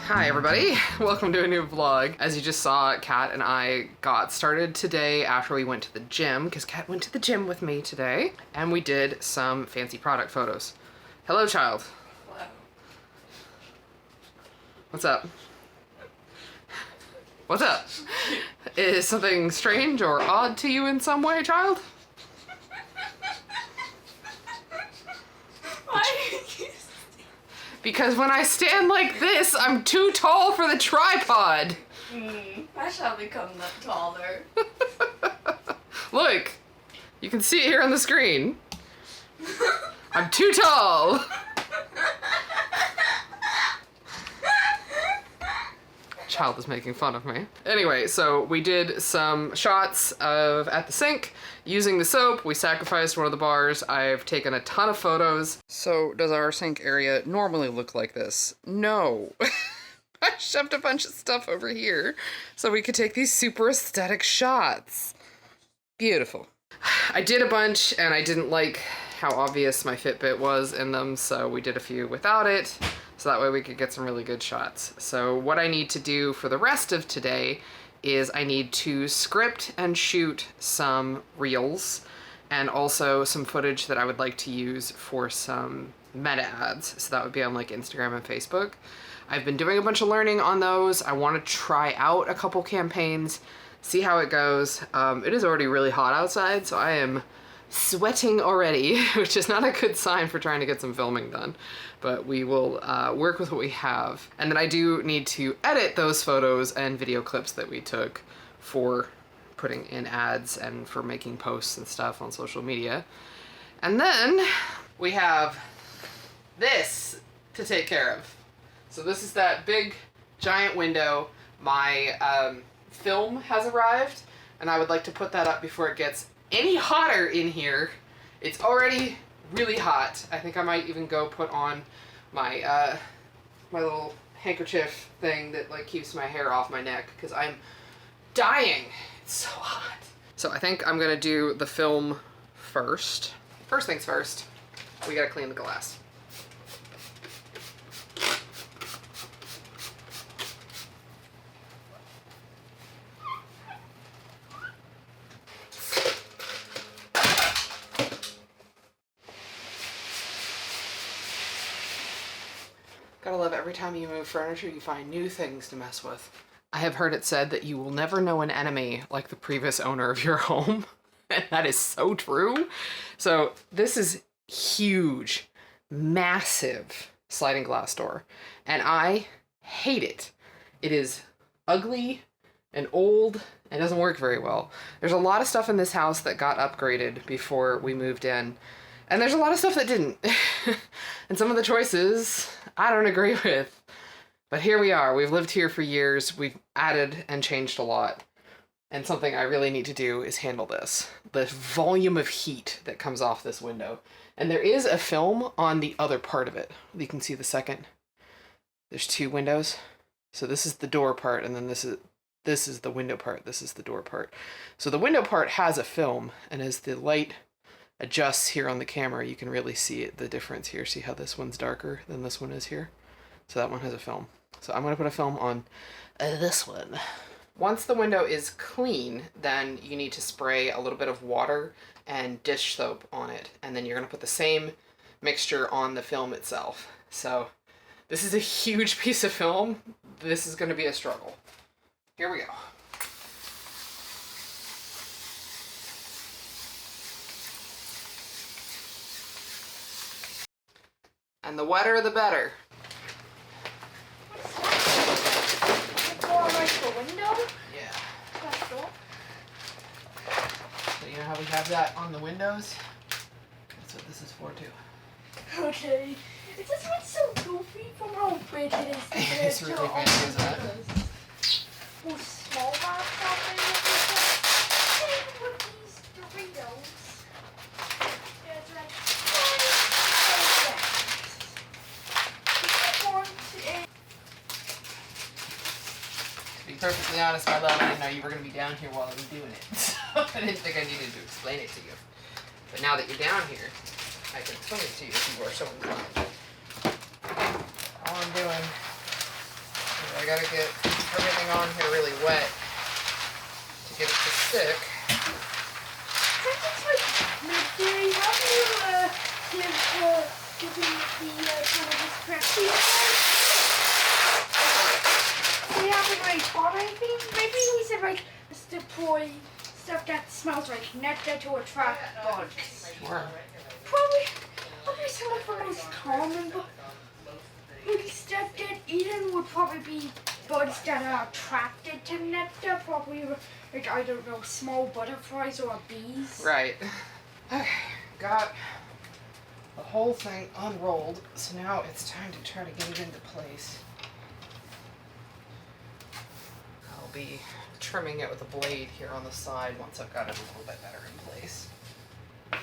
Hi everybody, welcome to a new vlog. As you just saw, Kat and I got started today after we went to the gym, because Kat went to the gym with me today, and we did some fancy product photos. Hello, child. Hello. What's up? What's up? Is something strange or odd to you in some way, child? Why? Because when I stand like this, I'm too tall for the tripod. I shall become that taller. Look, you can see it here on the screen. I'm too tall. Child is making fun of me. Anyway, so we did some shots of at the sink using the soap. We sacrificed one of the bars. I've taken a ton of photos. So does our sink area normally look like this? No. I shoved a bunch of stuff over here so we could take these super aesthetic shots. Beautiful. I did a bunch and I didn't like how obvious my Fitbit was in them, so we did a few without it. So that way we could get some really good shots. So what I need to do for the rest of today is I need to script and shoot some reels and also some footage that I would like to use for some meta ads. So that would be on like Instagram and Facebook. I've been doing a bunch of learning on those. I want to try out a couple campaigns, see how it goes. It is already really hot outside, so I am sweating already, which is not a good sign for trying to get some filming done, but we will work with what we have. And then I do need to edit those photos and video clips that we took for putting in ads and for making posts and stuff on social media. And then we have this to take care of. So this is that big giant window. My film has arrived and I would like to put that up before it gets any hotter in here. It's already really hot. I think I might even go put on my my little handkerchief thing that like keeps my hair off my neck because I'm dying. It's so hot. So I think I'm gonna do the film first. First things first, we gotta clean the glass. Gotta love every time you move furniture, you find new things to mess with. I have heard it said that you will never know an enemy like the previous owner of your home. And that is so true. So this is huge, massive sliding glass door. And I hate it. It is ugly and old and doesn't work very well. There's a lot of stuff in this house that got upgraded before we moved in. And there's a lot of stuff that didn't. And some of the choices I don't agree with. But here we are. We've lived here for years. We've added and changed a lot. And something I really need to do is handle this. The volume of heat that comes off this window. And there is a film on the other part of it. You can see the second. There's two windows. So this is the door part, and then this is the window part. This is the door part. So the window part has a film, and as the light adjusts here on the camera, you can really see it, the difference here. See how this one's darker than this one is here? So that one has a film. So I'm gonna put a film on this one. Once the window is clean, then you need to spray a little bit of water and dish soap on it. And then you're gonna put the same mixture on the film itself. So this is a huge piece of film. This is gonna be a struggle. Here we go. And the wetter, the better. Like the window? Yeah. That's cool. So you know how we have that on the windows? That's what this is for too. Okay. It just looks so goofy from how big it is. It's really big, isn't it? Well, small laptop and same with these Doritos. Yeah, it's like, To be perfectly honest, my love, I didn't know you were going to be down here while I was doing it. So I didn't think I needed to explain it to you. But now that you're down here, I can explain it to you if you are so inclined. All I'm doing I gotta get everything on here really wet to get it to stick. Since it's like midday, how do you give the kind of distraction? They haven't really taught anything. Maybe we should like deploy stuff that smells like nectar to attract bugs. Sure. Probably some of the most common bugs that get eaten would probably be bugs that are attracted to nectar. Probably like, I don't know, small butterflies or bees. Right. Okay, got the whole thing unrolled, so now it's time to try to get it into place. I'll be trimming it with a blade here on the side once I've got it a little bit better in place. I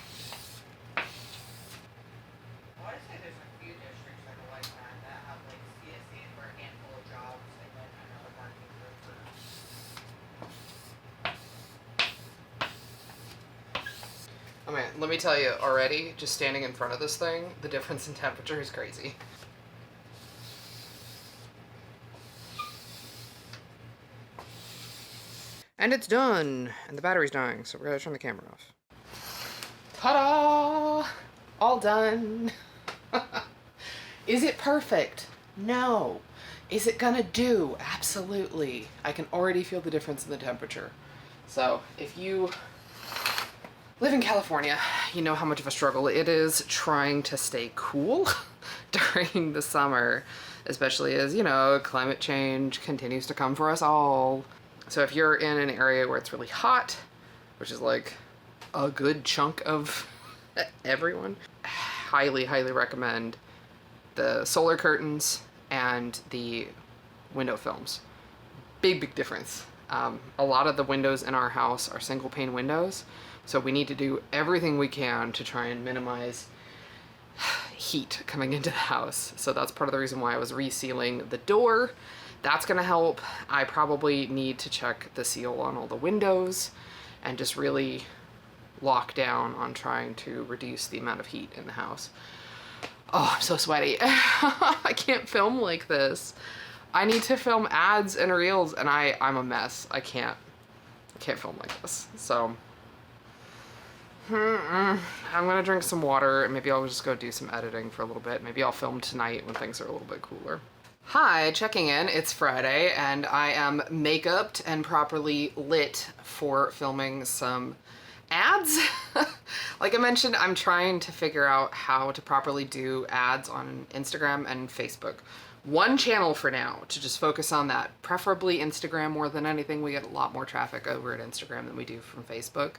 want to say there's a few districts that are like that have like CSCs for a handful of jobs and then another marketing group for. I mean, let me tell you already, just standing in front of this thing, the difference in temperature is crazy. And it's done, and the battery's dying, so we're gonna turn the camera off. Ta-da! All done. Is it perfect? No. Is it gonna do? Absolutely. I can already feel the difference in the temperature. So if you live in California, you know how much of a struggle it is trying to stay cool during the summer, especially as, you know, climate change continues to come for us all. So if you're in an area where it's really hot, which is like a good chunk of everyone, highly, highly recommend the solar curtains and the window films. Big, big difference. A lot of the windows in our house are single pane windows, so we need to do everything we can to try and minimize heat coming into the house. So that's part of the reason why I was resealing the door. That's gonna help. I probably need to check the seal on all the windows and just really lock down on trying to reduce the amount of heat in the house. Oh, I'm so sweaty. I can't film like this. I need to film ads and reels, and I'm a mess. I can't film like this. So I'm gonna drink some water and maybe I'll just go do some editing for a little bit. Maybe I'll film tonight when things are a little bit cooler. Hi, checking in. It's Friday and I am make-upped and properly lit for filming some ads. Like I mentioned, I'm trying to figure out how to properly do ads on Instagram and Facebook. One channel for now to just focus on that, preferably Instagram more than anything. We get a lot more traffic over at Instagram than we do from Facebook.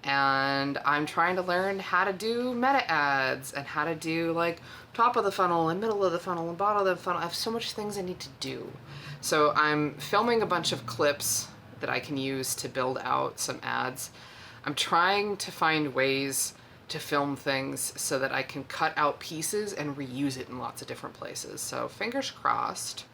And I'm trying to learn how to do meta ads and how to do like top of the funnel and middle of the funnel and bottom of the funnel. I have so much things I need to do. So I'm filming a bunch of clips that I can use to build out some ads. I'm trying to find ways to film things so that I can cut out pieces and reuse it in lots of different places. So fingers crossed.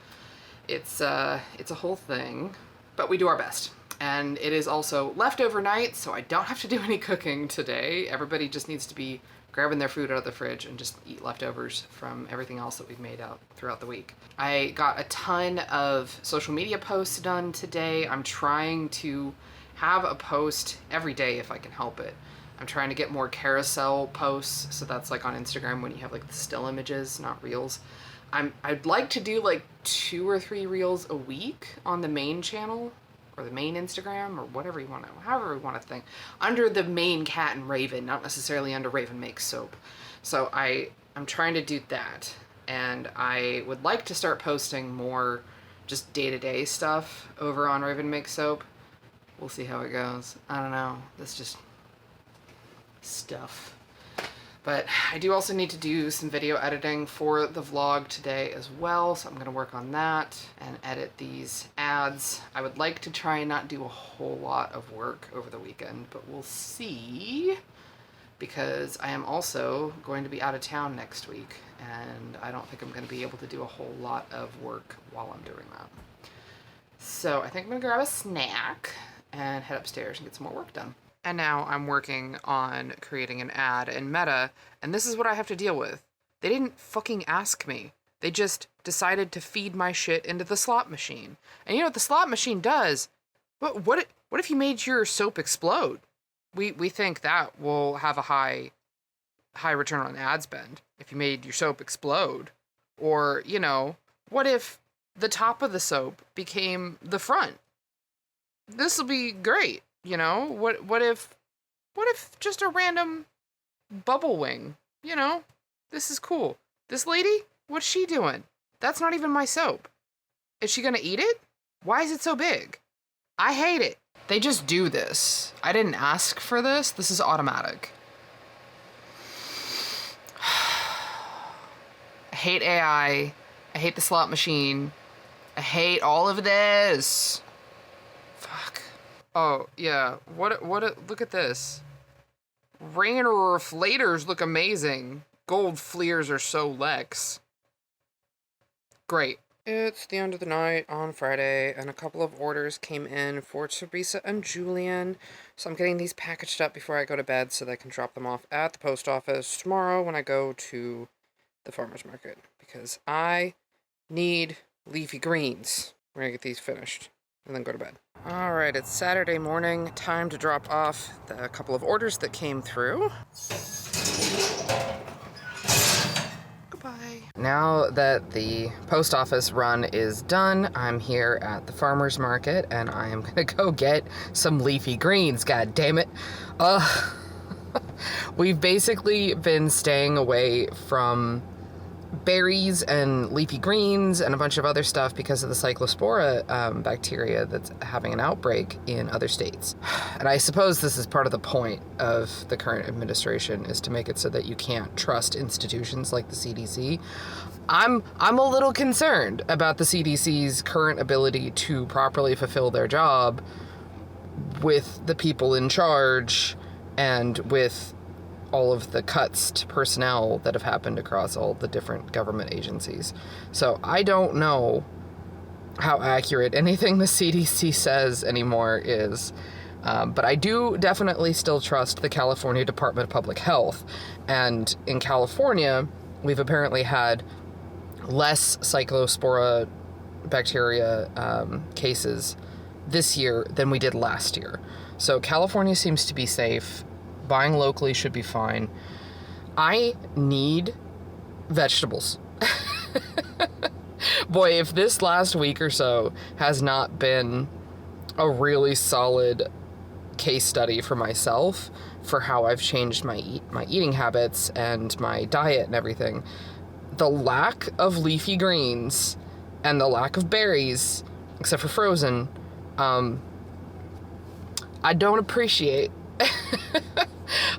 It's a whole thing, but we do our best. And it is also leftover night, so I don't have to do any cooking today. Everybody just needs to be grabbing their food out of the fridge and just eat leftovers from everything else that we've made out throughout the week. I got a ton of social media posts done today. I'm trying to have a post every day if I can help it. I'm trying to get more carousel posts, so that's like on Instagram when you have like the still images, not reels. I'd like to do like 2 or 3 reels a week on the main channel, or the main Instagram, or whatever you want to, however you want to think, under the main Cat and Raven, not necessarily under Raven Makes Soap. So I'm trying to do that, and I would like to start posting more just day-to-day stuff over on Raven Makes Soap. We'll see how it goes. I don't know. That's just stuff. But I do also need to do some video editing for the vlog today as well, so I'm going to work on that and edit these ads. I would like to try and not do a whole lot of work over the weekend, but we'll see, because I am also going to be out of town next week, and I don't think I'm going to be able to do a whole lot of work while I'm doing that. So I think I'm going to grab a snack and head upstairs and get some more work done. And now I'm working on creating an ad in Meta, and this is what I have to deal with. They didn't fucking ask me. They just decided to feed my shit into the slot machine. And you know what the slot machine does? What if you made your soap explode? We think that will have a high return on ad spend if you made your soap explode. Or, you know, what if the top of the soap became the front? This will be great, you know? What if just a random bubble wing, you know? This is cool. This lady, what's she doing? That's not even my soap. Is she gonna eat it? Why is it so big? I hate it. They just do this. I didn't ask for this. This is automatic. I hate AI. I hate the slot machine. I hate all of this. Fuck. Oh, yeah. Look at this. Rain reflators look amazing. Gold fleers are so Lex. Great. It's the end of the night on Friday, and a couple of orders came in for Teresa and Julian. So I'm getting these packaged up before I go to bed so that I can drop them off at the post office tomorrow when I go to the farmer's market. Because I need leafy greens. We're gonna get these finished and then go to bed. Alright, it's Saturday morning. Time to drop off the couple of orders that came through. Goodbye. Now that the post office run is done, I'm here at the farmer's market and I am gonna go get some leafy greens, god damn it. We've basically been staying away from berries and leafy greens and a bunch of other stuff because of the cyclospora bacteria that's having an outbreak in other states. And I suppose this is part of the point of the current administration, is to make it so that you can't trust institutions like the CDC. I'm a little concerned about the CDC's current ability to properly fulfill their job with the people in charge and with all of the cuts to personnel that have happened across all the different government agencies. So I don't know how accurate anything the CDC says anymore is. But I do definitely still trust the California Department of Public Health. And in California, we've apparently had less cyclospora bacteria cases this year than we did last year. So California seems to be safe. Buying locally should be fine. I need vegetables. Boy, if this last week or so has not been a really solid case study for myself for how I've changed my eating habits and my diet and everything, the lack of leafy greens and the lack of berries, except for frozen, I don't appreciate.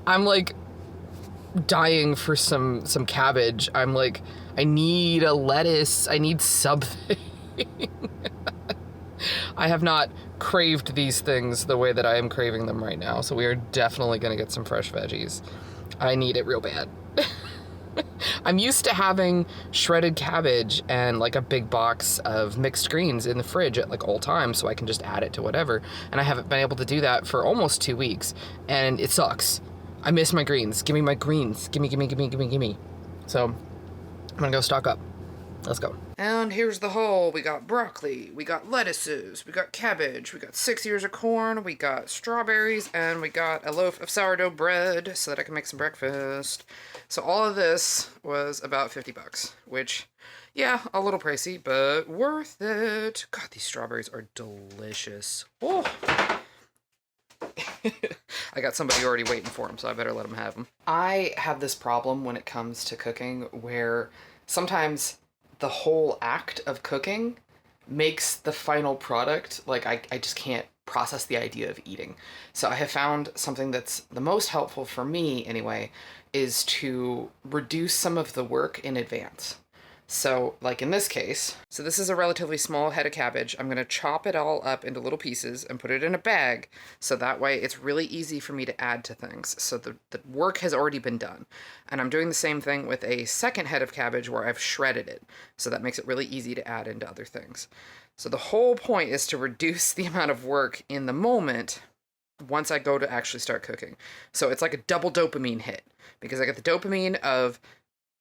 I'm like dying for some cabbage. I'm like, I need a lettuce. I need something. I have not craved these things the way that I am craving them right now. So we are definitely going to get some fresh veggies. I need it real bad. I'm used to having shredded cabbage and like a big box of mixed greens in the fridge at like all times so I can just add it to whatever. And I haven't been able to do that for almost 2 weeks. And it sucks. I miss my greens. Give me my greens. Gimme. So I'm gonna go stock up. Let's go. And here's the haul. We got broccoli, we got lettuces, we got cabbage, we got 6 ears of corn, we got strawberries, and we got a loaf of sourdough bread so that I can make some breakfast. So all of this was about $50, which, yeah, a little pricey, but worth it. God, these strawberries are delicious. Oh. I got somebody already waiting for them, so I better let them have them. I have this problem when it comes to cooking where sometimes the whole act of cooking makes the final product, like, I just can't process the idea of eating. So I have found something that's the most helpful for me, anyway, is to reduce some of the work in advance. So, like in this case, so this is a relatively small head of cabbage. I'm going to chop it all up into little pieces and put it in a bag, so that way it's really easy for me to add to things. So the work has already been done. And I'm doing the same thing with a second head of cabbage where I've shredded it, so that makes it really easy to add into other things. So the whole point is to reduce the amount of work in the moment once I go to actually start cooking. So it's like a double dopamine hit, because I get the dopamine of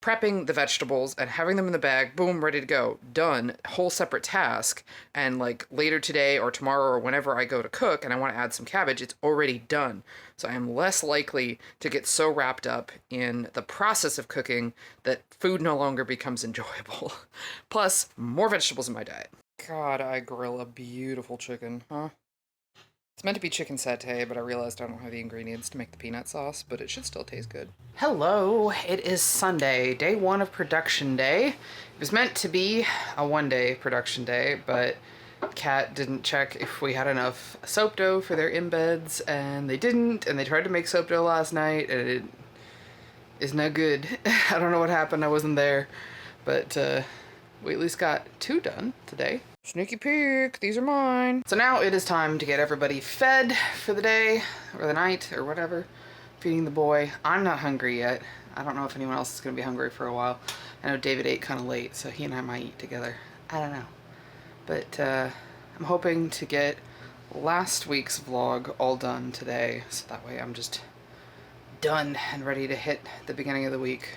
prepping the vegetables and having them in the bag, boom, ready to go, done, whole separate task. And like later today or tomorrow or whenever I go to cook and I want to add some cabbage, it's already done. So I am less likely to get so wrapped up in the process of cooking that food no longer becomes enjoyable. Plus, more vegetables in my diet. God, I grill a beautiful chicken, huh? It's meant to be chicken satay, but I realized I don't have the ingredients to make the peanut sauce, but it should still taste good. Hello, it is Sunday, day 1 of production day. It was meant to be a 1-day production day, but Kat didn't check if we had enough soap dough for their embeds, and they didn't, and they tried to make soap dough last night, and it is no good. I don't know what happened, I wasn't there, but we at least got 2 done today. Sneaky peek, these are mine. So now it is time to get everybody fed for the day, or the night, or whatever. Feeding the boy. I'm not hungry yet. I don't know if anyone else is gonna be hungry for a while. I know David ate kind of late, so he and I might eat together. I don't know. But I'm hoping to get last week's vlog all done today, so that way I'm just done and ready to hit the beginning of the week.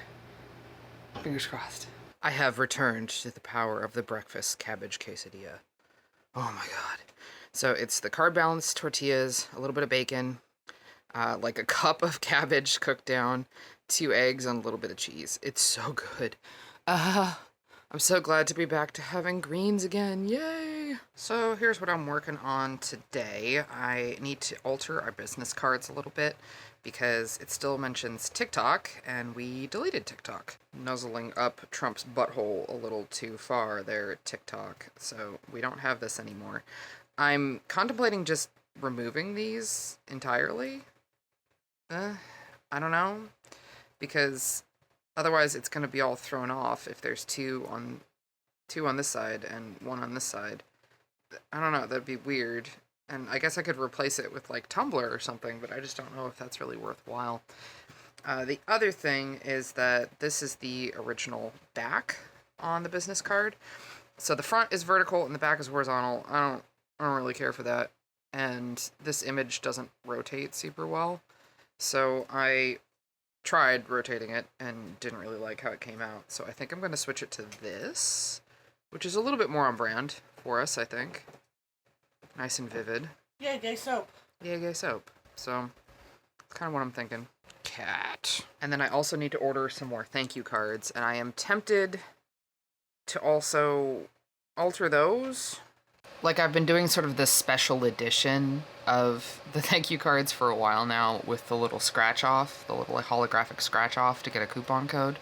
Fingers crossed. I have returned to the power of the breakfast cabbage quesadilla. Oh my god. So it's the carb balanced tortillas, a little bit of bacon, like a cup of cabbage cooked down, 2 eggs, and a little bit of cheese. It's so good. I'm so glad to be back to having greens again. Yay! So here's what I'm working on today. I need to alter our business cards a little bit because it still mentions TikTok, and we deleted TikTok. Nuzzling up Trump's butthole a little too far there at TikTok, so we don't have this anymore. I'm contemplating just removing these entirely. I don't know, because otherwise it's going to be all thrown off if there's two on this side and 1 on this side. I don't know, that'd be weird. And I guess I could replace it with like Tumblr or something, but I just don't know if that's really worthwhile. The other thing is that this is the original back on the business card. So the front is vertical and the back is horizontal. I don't really care for that. And this image doesn't rotate super well. So I tried rotating it and didn't really like how it came out. So I think I'm going to switch it to this, which is a little bit more on brand for us, I think. Nice and vivid. Yeah, gay soap. Yeah, gay soap. So, that's kind of what I'm thinking. Cat. And then I also need to order some more thank you cards, and I am tempted to also alter those. Like, I've been doing sort of this special edition of the thank you cards for a while now with the little scratch off, the little like, holographic scratch off to get a coupon code.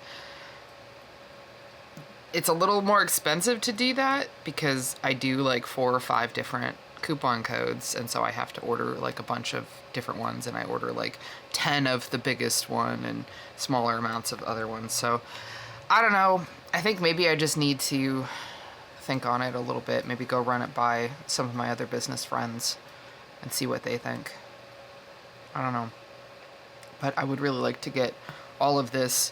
It's a little more expensive to do that because I do like 4 or 5 different coupon codes, and so I have to order like a bunch of different ones, and I order like 10 of the biggest one and smaller amounts of other ones. So I don't know, I think maybe I just need to think on it a little bit, maybe go run it by some of my other business friends and see what they think. I don't know, but I would really like to get all of this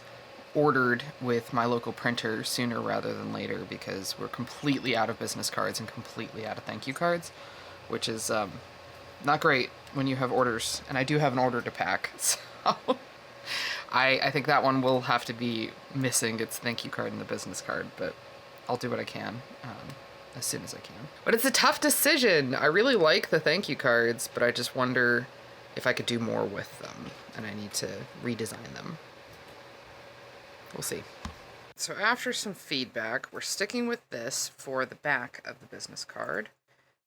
ordered with my local printer sooner rather than later, because we're completely out of business cards and completely out of thank you cards, which is not great when you have orders, and I do have an order to pack, so I think that one will have to be missing its thank you card and the business card, but I'll do what I can as soon as I can. But it's a tough decision. I really like the thank you cards, but I just wonder if I could do more with them, and I need to redesign them. We'll see. So after some feedback, we're sticking with this for the back of the business card,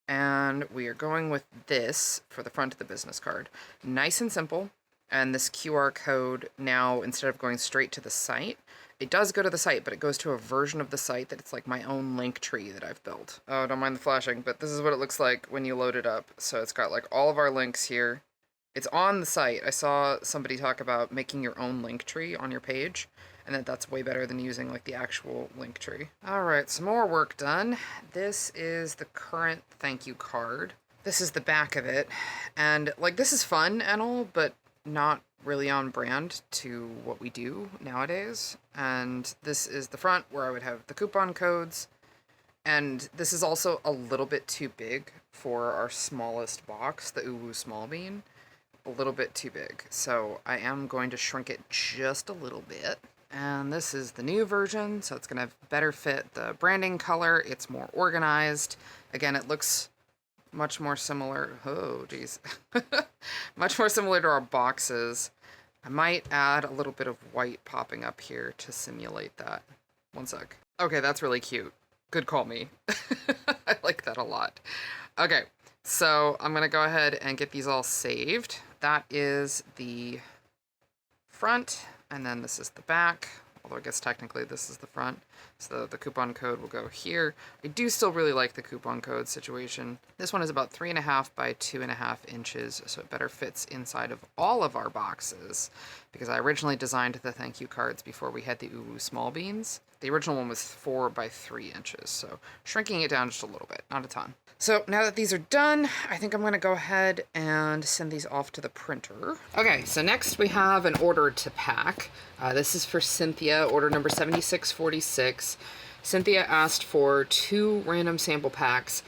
and we are going with this for the front of the business card. Nice and simple, and this QR code now, instead of going straight to the site, it does go to the site, but it goes to a version of the site that it's like my own link tree that I've built. Oh, don't mind the flashing, but this is what it looks like when you load it up. So it's got like all of our links here. It's on the site. I saw somebody talk about making your own link tree on your page, and that's way better than using like the actual link tree. All right, some more work done. This is the current thank you card. This is the back of it, and like this is fun and all, but not really on brand to what we do nowadays. And this is the front where I would have the coupon codes, and this is also a little bit too big for our smallest box, the Uwu Small Bean. A little bit too big, so I am going to shrink it just a little bit. And this is the new version, so it's gonna better fit the branding color. It's more organized. Again, it looks much more similar. Oh, geez. Much more similar to our boxes. I might add a little bit of white popping up here to simulate that. One sec. Okay, that's really cute. Good call me. I like that a lot. Okay, so I'm gonna go ahead and get these all saved. That is the front, and then this is the back. Although I guess technically this is the front. So the coupon code will go here. I do still really like the coupon code situation. This one is about 3.5 by 2.5 inches, so it better fits inside of all of our boxes, because I originally designed the thank you cards before we had the Uwu small beans. The original one was 4 by 3 inches, so shrinking it down just a little bit, not a ton. So now that these are done, I think I'm gonna go ahead and send these off to the printer. Okay, so next we have an order to pack. This is for Cynthia, order number 7646. Cynthia asked for 2 random sample packs.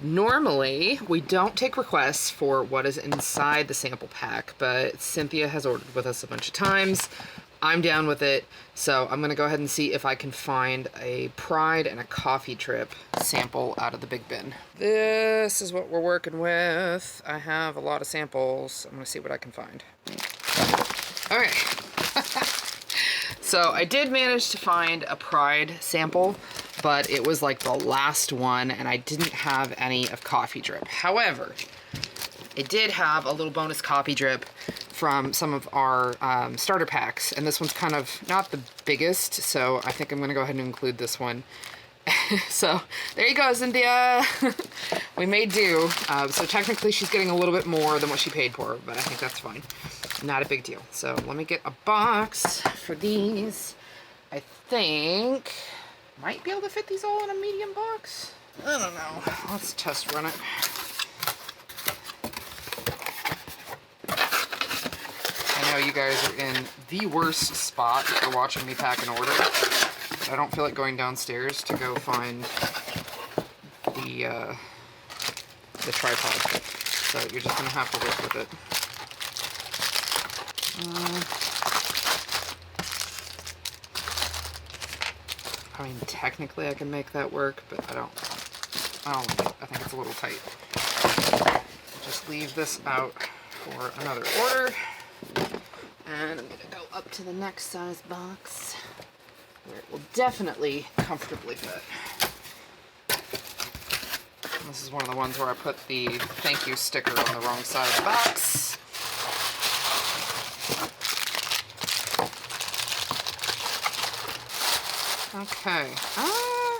Normally, we don't take requests for what is inside the sample pack, but Cynthia has ordered with us a bunch of times. I'm down with it, so I'm gonna go ahead and see if I can find a Pride and a Coffee Trip sample out of the big bin. This is what we're working with. I have a lot of samples. I'm gonna see what I can find. Okay. So I did manage to find a Pride sample, but it was like the last one, and I didn't have any of Coffee Drip. However, it did have a little bonus Coffee Drip from some of our starter packs, and this one's kind of not the biggest, so I think I'm gonna go ahead and include this one. So there you go, Cynthia. We may do. So technically she's getting a little bit more than what she paid for, but I think that's fine. Not a big deal. So let me get a box for these. I think might be able to fit these all in a medium box. I don't know. Let's test run it. I know you guys are in the worst spot for watching me pack an order. I don't feel like going downstairs to go find the tripod. So you're just gonna have to work with it. I mean, technically I can make that work, but I don't like it. I think it's a little tight. Just leave this out for another order. And I'm gonna go up to the next size box, where it will definitely comfortably fit. This is one of the ones where I put the thank you sticker on the wrong side of the box. Okay,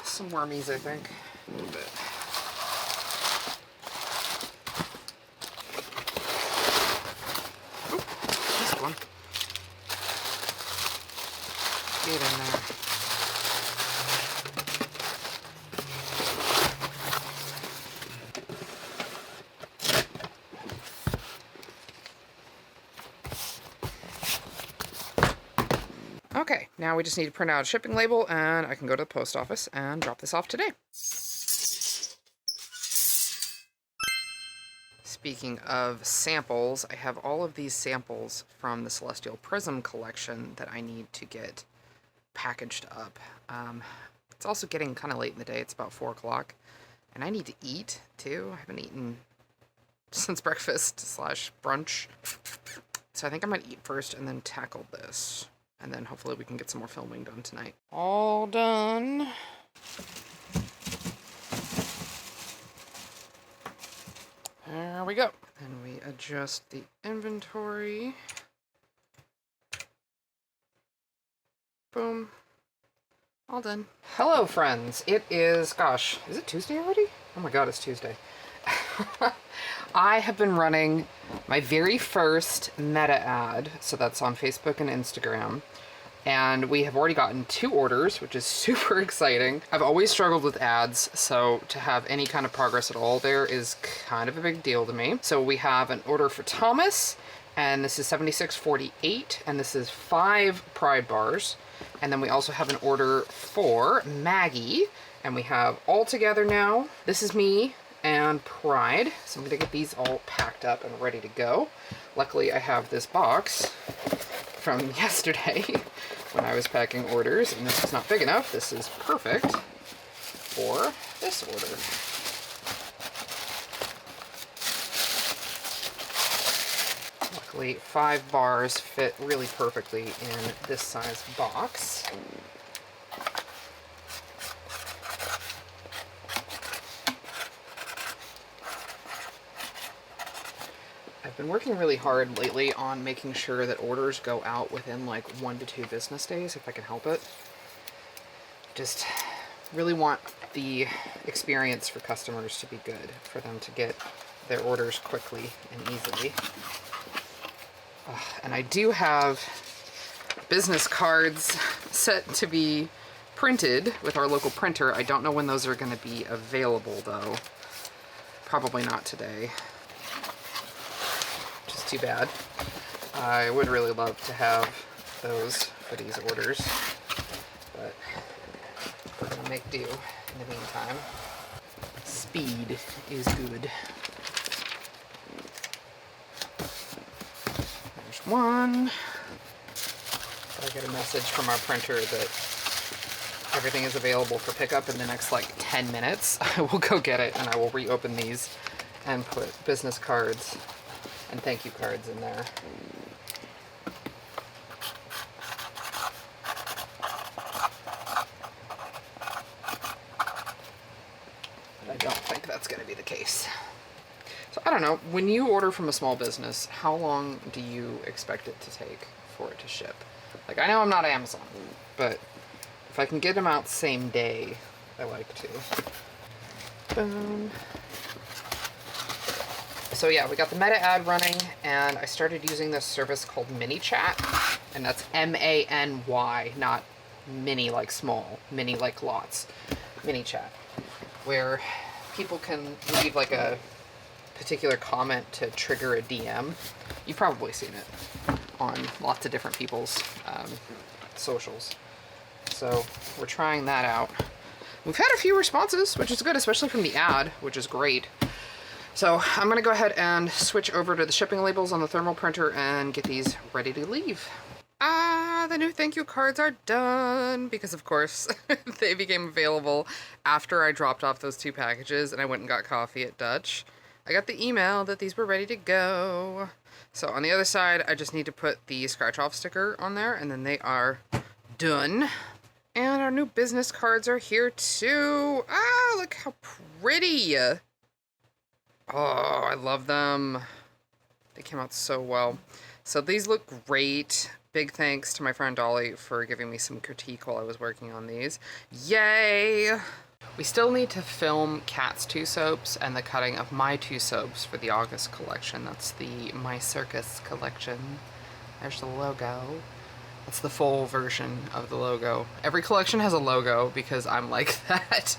some wormies, I think, a little bit. Oop, this one. Get in there. Okay, now we just need to print out a shipping label, and I can go to the post office and drop this off today. Speaking of samples, I have all of these samples from the Celestial Prism collection that I need to get packaged up. It's also getting kind of late in the day. It's about 4 o'clock, and I need to eat too. I haven't eaten since breakfast / brunch. So I think I might eat first and then tackle this. And then hopefully we can get some more filming done tonight. All done. There we go. And we adjust the inventory. Boom. All done. Hello, friends. It is, gosh, is it Tuesday already? Oh my god, it's Tuesday. I have been running my very first meta ad, so that's on Facebook and Instagram, and we have already gotten 2 orders, which is super exciting. I've always struggled with ads, so to have any kind of progress at all there is kind of a big deal to me. So we have an order for Thomas, and this is 7648, and this is 5 Pride bars. And then we also have an order for Maggie, and we have all together now. This is me and Pride, so I'm gonna get these all packed up and ready to go. Luckily I have this box from yesterday when I was packing orders, and this is not big enough. This is perfect for this order. Luckily, 5 bars fit really perfectly in this size box. I've been working really hard lately on making sure that orders go out within like 1 to 2 business days, if I can help it. Just really want the experience for customers to be good, for them to get their orders quickly and easily. And I do have business cards set to be printed with our local printer. I don't know when those are going to be available though. Probably not today. Which is too bad. I would really love to have those for these orders, but we're going to make do in the meantime. Speed is good. There's one. I get a message from our printer that everything is available for pickup in the next like 10 minutes. I will go get it and I will reopen these and put business cards and thank you cards in there. But I don't think that's going to be the case. So I don't know, when you order from a small business, how long do you expect it to take for it to ship? Like, I know I'm not Amazon, but if I can get them out same day, I like to. Boom. So yeah, we got the Meta ad running, and I started using this service called ManyChat, and that's M-A-N-Y, not mini like small, mini like lots. ManyChat, where people can leave like a particular comment to trigger a DM. You've probably seen it on lots of different people's socials. So we're trying that out. We've had a few responses, which is good, especially from the ad, which is great. So I'm gonna go ahead and switch over to the shipping labels on the thermal printer and get these ready to leave. The new thank you cards are done because of course they became available after I dropped off those 2 packages and I went and got coffee at Dutch. I got the email that these were ready to go. So on the other side, I just need to put the scratch off sticker on there and then they are done. And our new business cards are here too. Ah, look how pretty. Oh, I love them. They came out so well. So these look great. Big thanks to my friend Dolly for giving me some critique while I was working on these. Yay! We still need to film Kat's 2 soaps and the cutting of my 2 soaps for the August collection. That's the My Circus collection. There's the logo. That's the full version of the logo. Every collection has a logo because I'm like that.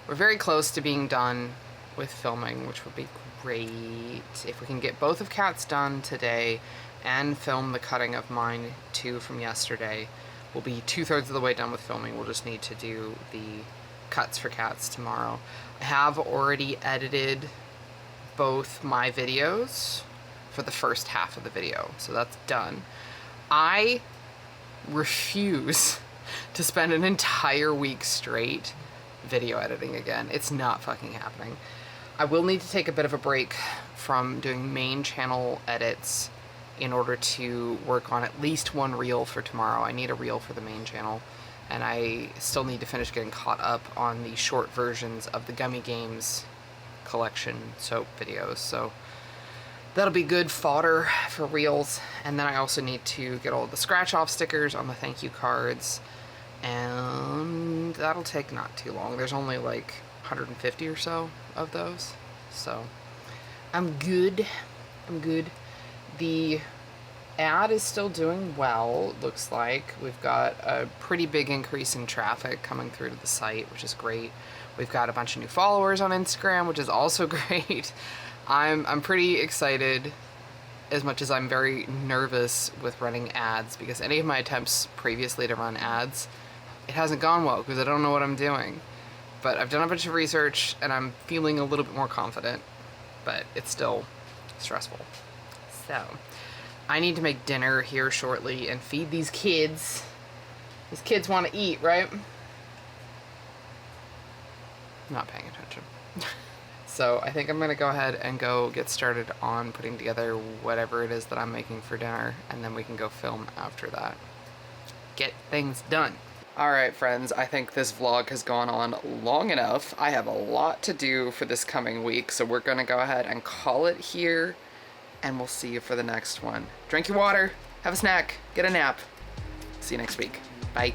We're very close to being done with filming, which would be great. If we can get both of Kat's done today and film the cutting of mine 2 from yesterday, we'll be 2/3 of the way done with filming. We'll just need to do the cuts for Kat's tomorrow. I have already edited both my videos for the first half of the video, so that's done. I refuse to spend an entire week straight video editing again. It's not fucking happening. I will need to take a bit of a break from doing main channel edits in order to work on at least 1 reel for tomorrow. I need a reel for the main channel, and I still need to finish getting caught up on the short versions of the Gummy Games collection soap videos, so that'll be good fodder for reels. And then I also need to get all of the scratch off stickers on the thank you cards, and that'll take not too long. There's only like 150 or so of those, so I'm good. The ad is still doing well, looks like. We've got a pretty big increase in traffic coming through to the site, which is great. We've got a bunch of new followers on Instagram, which is also great. I'm pretty excited, as much as I'm very nervous with running ads, because any of my attempts previously to run ads, it hasn't gone well because I don't know what I'm doing. But I've done a bunch of research and I'm feeling a little bit more confident, but it's still stressful. So I need to make dinner here shortly and feed these kids. These kids want to eat, right? Not paying attention. So I think I'm gonna go ahead and go get started on putting together whatever it is that I'm making for dinner, and then we can go film after that. Get things done. All right, friends, I think this vlog has gone on long enough. I have a lot to do for this coming week, so we're gonna go ahead and call it here, and we'll see you for the next one. Drink your water, have a snack, get a nap. See you next week. Bye.